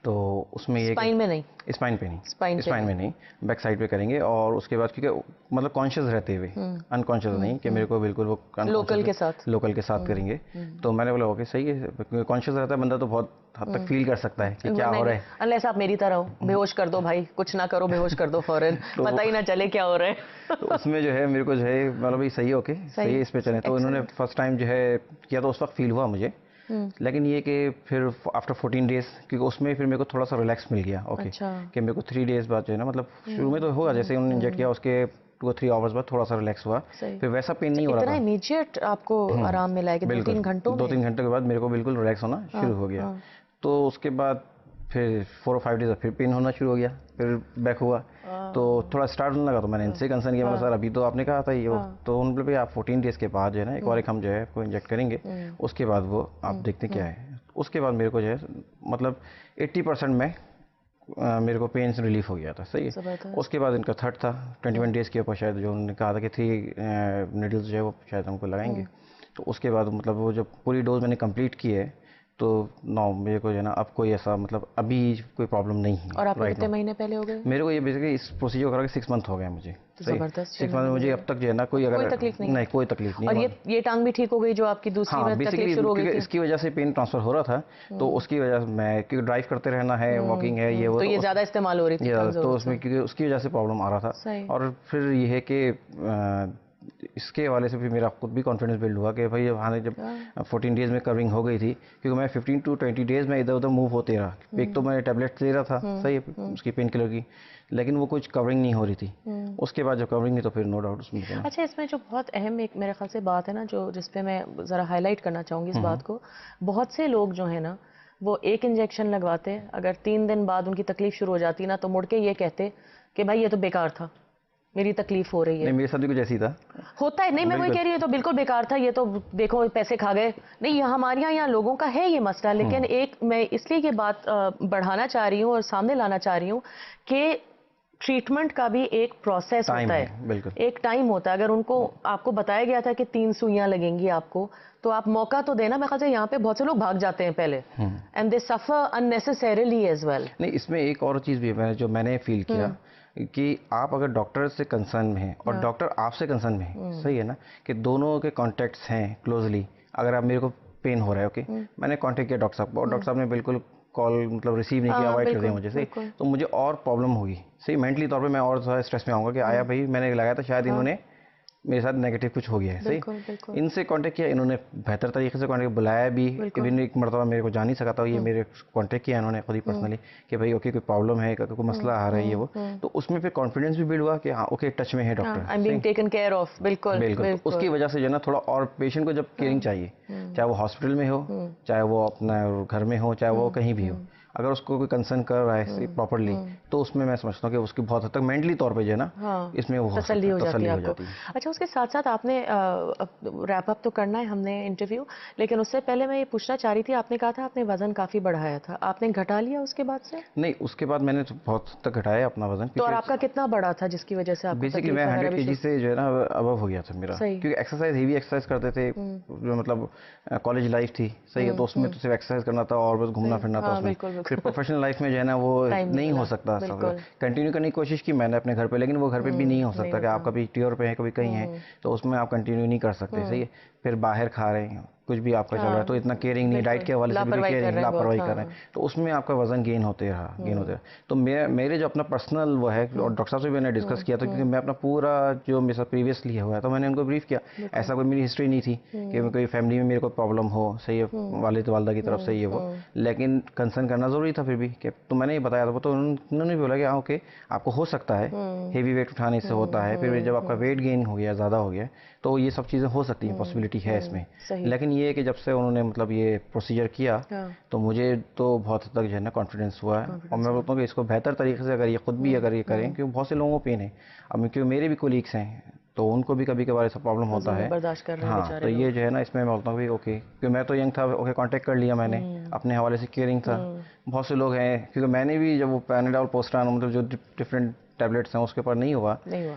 तो उसमें ये स्पाइन में नहीं, स्पाइन पे नहीं, स्पाइन में नहीं, बैक साइड पे करेंगे। और उसके बाद क्योंकि मतलब कॉन्शियस रहते हुए, अनकॉन्शियस नहीं कि मेरे को बिल्कुल वो लोकल के साथ, लोकल के साथ करेंगे। तो मैंने बोला ओके सही है, क्योंकि कॉन्शियस रहता है बंदा तो बहुत हद तक फील कर सकता है कि क्या हो रहा है। अनलेस आप मेरी तरह हो, बेहोश कर दो भाई, कुछ ना करो, बेहोश कर दो फौरन, तो पता ही ना चले क्या हो रहा है। तो उसमें जो है मेरे को जो है मतलब भाई सही है, ओके सही है, इस पे चले। तो इन्होंने फर्स्ट टाइम जो है किया तो उस वक्त फील हुआ मुझे, लेकिन ये कि फिर आफ्टर 14 डेज, क्योंकि उसमें फिर मेरे को थोड़ा सा रिलैक्स मिल गया। ओके अच्छा। कि मेरे को 3 डेज बाद जो है ना, मतलब शुरू में तो होगा जैसे उन्होंने इंजेक्ट किया उसके 2 or 3 आवर्स बाद थोड़ा सा रिलैक्स हुआ, फिर वैसा पेन नहीं हो रहा था। इतना इमीडिएट आपको आराम मिला है कि 2-3 घंटों में? 2-3 घंटों के बाद मेरे को बिल्कुल रिलैक्स होना शुरू हो गया। तो उसके बाद फिर 4 or 5 डेज फिर पेन होना शुरू हो गया, फिर बैक हुआ। तो थोड़ा स्टार्ट होने लगा, तो मैंने इनसे कंसर्न किया, मैंने सर अभी तो आपने कहा था ये तो उन्होंने भाई आप 14 डेज के बाद जो है ना एक और हम जो है आपको इंजेक्ट करेंगे, उसके बाद वो आप देखते क्या है। उसके बाद मेरे को जो है मतलब 80% में मेरे को पेन से रिलीफ हो गया था। सही है। उसके बाद इनका थर्ड था 21 डेज के ऊपर, शायद जो उन्होंने कहा था कि 3 नीडल्स जो है वो शायद हमको लगाएंगे। तो उसके बाद मतलब वो जब पूरी डोज मैंने कंप्लीट की है, तो नो मेरे को जो है ना अब कोई ऐसा मतलब अभी कोई प्रॉब्लम नहीं है। और आपको कितने महीने पहले हो गए? मेरे को ये बेसिकली इस प्रोसीजर करा के 6 मंथ हो गए मुझे। जबरदस्त। 6 मंथ में मुझे अब तक जो है ना कोई अगर तकलीफ नहीं, कोई तकलीफ नहीं। और ये टांग भी ठीक हो गई जो आपकी दूसरी में तकलीफ शुरू हो गई थी? इसकी वजह से पेन ट्रांसफर हो रहा था, तो उसकी वजह से मैं क्योंकि ड्राइव करते रहना है, वॉकिंग है, ये वो, तो ये ज्यादा इस्तेमाल हो रही थी, तो उसमें क्योंकि उसकी वजह से प्रॉब्लम आ रहा था। और फिर ये है कि इसके हवाले से फिर मेरा खुद भी कॉन्फिडेंस बिल्ड हुआ कि भाई हाँ जब 14 डेज में कवरिंग हो गई थी, क्योंकि मैं 15 to 20 डेज में इधर उधर मूव होते रहा। एक तो मैं टैबलेट ले रहा था, सही उसकी पेन किलर की, लेकिन वो कुछ कवरिंग नहीं हो रही थी। उसके बाद जब कवरिंग नहीं, तो फिर नो डाउट उसमें। अच्छा, इसमें जो बहुत अहम एक मेरे ख्याल से बात है ना, जो जिसपे मैं ज़रा हाईलाइट करना चाहूँगी इस बात को, बहुत से लोग जो है ना वो एक इंजेक्शन लगवाते, अगर 3 दिन बाद उनकी तकलीफ शुरू हो जाती ना, तो मुड़ के ये कहते कि भाई ये तो बेकार था, मेरी तकलीफ हो रही है। नहीं, मेरे साथ भी कुछ ऐसी था, होता है। नहीं, मैं वही कह रही हूँ, तो बिल्कुल बेकार था, ये तो देखो पैसे खा गए। नहीं, ये हमारे यहाँ लोगों का है ये मसला, लेकिन एक मैं इसलिए ये बात बढ़ाना चाह रही हूँ और सामने लाना चाह रही हूँ कि ट्रीटमेंट का भी एक प्रोसेस होता है, एक टाइम होता है। अगर उनको आपको बताया गया था कि 3 सुइयां लगेंगी आपको, तो आप मौका तो देना। मैं ख्याल से यहाँ पे बहुत से लोग भाग जाते हैं पहले, and they suffer unnecessarily as well. नहीं, इसमें एक और चीज़ भी है जो मैंने फील किया कि आप अगर डॉक्टर से कंसर्न में हैं और डॉक्टर आपसे कंसर्न में है, सही है ना, कि दोनों के कॉन्टैक्ट्स हैं क्लोजली। अगर आप मेरे को पेन हो रहा है, ओके, मैंने कॉन्टैक्ट किया डॉक्टर साहब को, और डॉक्टर साहब ने बिल्कुल कॉल मतलब रिसीव नहीं किया, अवॉइड कर दिया मुझे, सही। तो मुझे और प्रॉब्लम होगी, सही, मेंटली तौर पे मैं और ज़्यादा स्ट्रेस में आऊँगा कि आया भाई मैंने लगाया था, शायद इन्होंने मेरे साथ नेगेटिव कुछ हो गया है, सही। इनसे कांटेक्ट किया, इन्होंने बेहतर तरीके से कांटेक्ट बुलाया भी, इवन एक मरतबा मेरे को जा नहीं सका था, ये मेरे कांटेक्ट किया इन्होंने खुद ही पर्सनली कि भाई ओके कोई प्रॉब्लम है, कोई मसला आ रहा है, ये वो। तो उसमें फिर कॉन्फिडेंस भी बिल्ड हुआ कि हाँ ओके टच में है doctor, I am being taken care of. बिल्कुल बिल्कुल। तो उसकी वजह से जो है ना थोड़ा, और पेशेंट को जब केयरिंग चाहिए, चाहे वो हॉस्पिटल में हो, चाहे वो अपना घर में हो, चाहे वो कहीं भी हो, अगर उसको कोई कंसर्न कर रहा है प्रॉपरली, तो उसमें मैं समझता हूँ कि उसकी बहुत हद तक मेंटली तौर पे जो है ना इसमें वो तसल्ली हो जाती है आपको। अच्छा, उसके साथ साथ आपने रैप अप तो करना है हमने इंटरव्यू, लेकिन उससे पहले मैं ये पूछना चाह रही थी, आपने कहा था आपने वजन काफी बढ़ाया था, आपने घटा लिया उसके बाद से? नहीं, उसके बाद मैंने तो बहुत तक घटाया अपना वजन। तो और आपका कितना बढ़ा था जिसकी वजह से आपको बेसिकली मैं 100 kg से जो है ना अबव हो गया था मेरा, क्योंकि एक्सरसाइज हेवी एक्सरसाइज करते थे, जो मतलब कॉलेज लाइफ थी, सही है, तो उसमें तो सिर्फ एक्सरसाइज करना था और बस घूमना फिरना था उसमें। फिर प्रोफेशनल लाइफ में जो है ना वो नहीं हो सकता, कंटिन्यू करने की कोशिश की मैंने अपने घर पे, लेकिन वो घर पे भी नहीं हो सकता कि आप कभी ट्योर पे हैं कभी कहीं हैं, तो उसमें आप कंटिन्यू नहीं कर सकते, सही है। फिर बाहर खा रहे हैं, कुछ भी आपका चल रहा है, तो इतना केयरिंग नहीं, डाइट के हवाले से भी केयरिंग, लापरवाही कर रहे हैं, तो उसमें आपका वजन गेन होते रहा। तो मेरे जो अपना पर्सनल वो है, और डॉक्टर साहब से भी मैंने डिस्कस किया था, क्योंकि मैं अपना पूरा जो मेरे साथ प्रीवियसली हुआ है, तो मैंने उनको ब्रीफ किया, ऐसा कोई मेरी हिस्ट्री नहीं थी कि कोई फैमिली में मेरे को प्रॉब्लम हो, सही है, वालिद वालदा की तरफ से ये वो, लेकिन कंसर्न करना जरूरी था फिर भी कि, तो मैंने ये बताया था, तो उन्होंने भी बोला कि हाँ ओके आपको हो सकता है, हेवी वेट उठाने से होता है, फिर जब आपका वेट गेन हो गया, ज़्यादा हो गया, तो ये सब चीज़ें हो सकती हैं, पॉसिबिलिटी है इसमें। लेकिन ये कि जब से उन्होंने मतलब ये प्रोसीजर किया, तो मुझे तो बहुत हद तक जो है ना कॉन्फिडेंस हुआ है, और मैं बोलता हूँ कि इसको बेहतर तरीके से अगर ये खुद भी अगर ये करें, क्योंकि बहुत से लोगों को पेन है, अब क्योंकि मेरे भी कोलीग्स हैं, तो उनको भी कभी कभार ऐसा प्रॉब्लम होता है, हाँ, तो ये जो है ना इसमें मैं बोलता हूँ कि ओके, क्योंकि मैं तो यंग था, ओके कांटेक्ट कर लिया मैंने, अपने हवाले से केयरिंग था। बहुत से लोग हैं, क्योंकि मैंने भी जब वो पैनाडोल पोस्टान मतलब जो डिफरेंट टैबलेट्स हैं उसके ऊपर नहीं हुआ,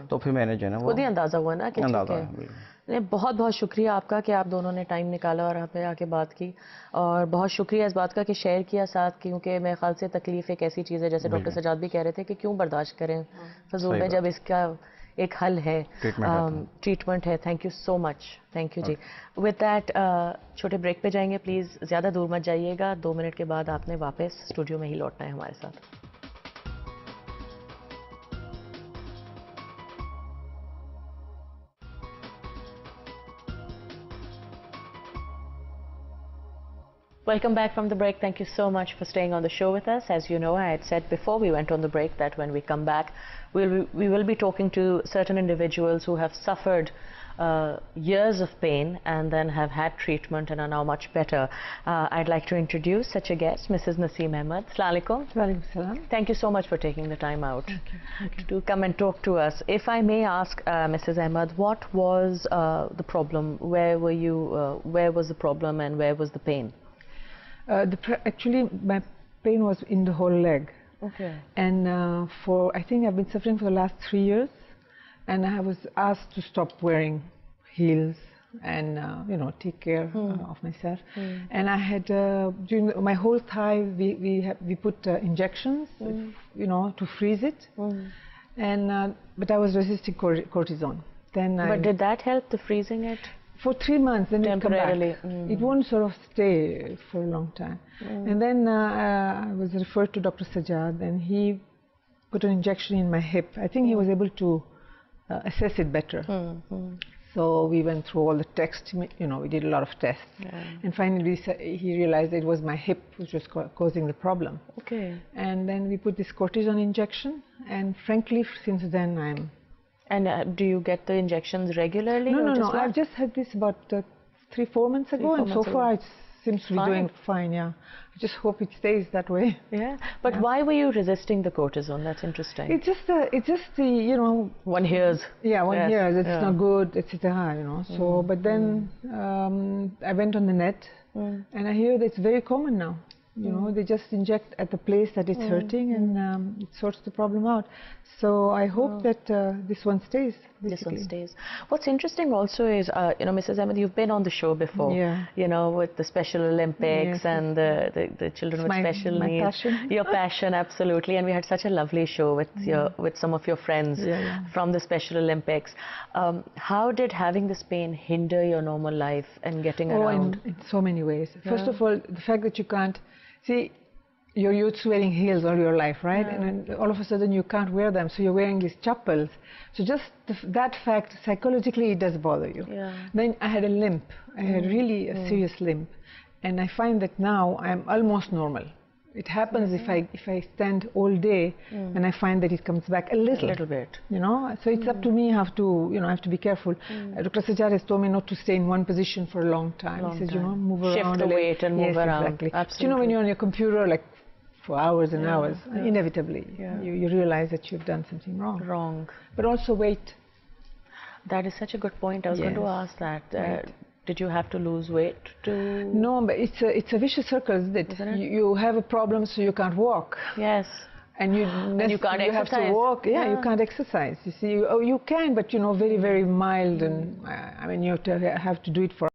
तो फिर मैंने जो है ना वो खुद ही अंदाजा हुआ ना कि ठीक है। बहुत बहुत शुक्रिया आपका कि आप दोनों ने टाइम निकाला और यहाँ पे आके बात की, और बहुत शुक्रिया इस बात का कि शेयर किया साथ, क्योंकि मेरे ख्याल से तकलीफ एक ऐसी चीज़ है, जैसे डॉक्टर सजाद भी कह रहे थे कि क्यों बर्दाश्त करें फजूल में, जब इसका एक हल है, ट्रीटमेंट है। Thank you so much, thank you जी। विद दैट छोटे ब्रेक पे जाएंगे, प्लीज़ ज़्यादा दूर मत जाइएगा, 2 मिनट के बाद आपने वापस स्टूडियो में ही लौटना है हमारे साथ। Welcome back from the break. Thank you so much for staying on the show with us. As you know, I had said before we went on the break that when we come back, we will be talking to certain individuals who have suffered years of pain and then have had treatment and are now much better. I'd like to introduce such a guest, Mrs. Naseem Ahmed. Assalamu alaikum. Walaikum salam. Thank you so much for taking the time out to come and talk to us. If I may ask, Mrs. Ahmed, what was the problem? Where were you? Where was the problem and where was the pain? Actually, my pain was in the whole leg. Okay. And I think I've been suffering for the last 3 years, and I was asked to stop wearing heels and take care of myself. And I had during my whole thigh we put injections, to freeze it. And but I was resisting cortisone. But did that help, the freezing it? For 3 months, then it come back. It won't sort of stay for a long time. And then I was referred to Dr. Sajad, and he put an injection in my hip. I think he was able to assess it better. So we went through all the tests, we did a lot of tests. And finally he realized it was my hip which was causing the problem. Okay. And then we put this cortisone injection, and frankly, since then I'm... And do you get the injections regularly? No. I've just had this about 3-4 months ago, and so far it seems to be doing fine. Yeah, I just hope it stays that way. Yeah, but why were you resisting the cortisone? That's interesting. It's just the one hears. Yeah, one hears it's not good, etc. So, but then I went on the net, and I hear that it's very common now. They just inject at the place that it's hurting, and it sorts the problem out. So I hope that this one stays. Basically. This one stays. What's interesting also is, Mrs. Ahmed, you've been on the show before. Yeah. With the Special Olympics and the children with special needs. My passion. Your passion, absolutely. And we had such a lovely show with some of your friends from the Special Olympics. How did having this pain hinder your normal life and getting around? In so many ways. First of all, the fact that you can't see. You're used to wearing heels all your life, right? And then all of a sudden you can't wear them, so you're wearing these chappals. So just that fact, psychologically, it does bother you. Then I had a limp. I had really a serious limp, and I find that now I'm almost normal. It happens if I stand all day, and I find that it comes back a little bit. So it's up to me. I have to be careful. Dr. Sajad has told me not to stay in one position for a long time. He says, move around. Shift the weight and move around. Exactly. Absolutely. But when you're on your computer, like for hours and hours, inevitably you realize that you've done something wrong. But also weight. That is such a good point. I was going to ask that. Did you have to lose weight to... No, but it's a vicious circle, isn't it? You have a problem, so you can't walk. Yes. And you can't exercise. Have to walk. You can't exercise. You see, you can, but very, very mild, and I mean, you have to do it for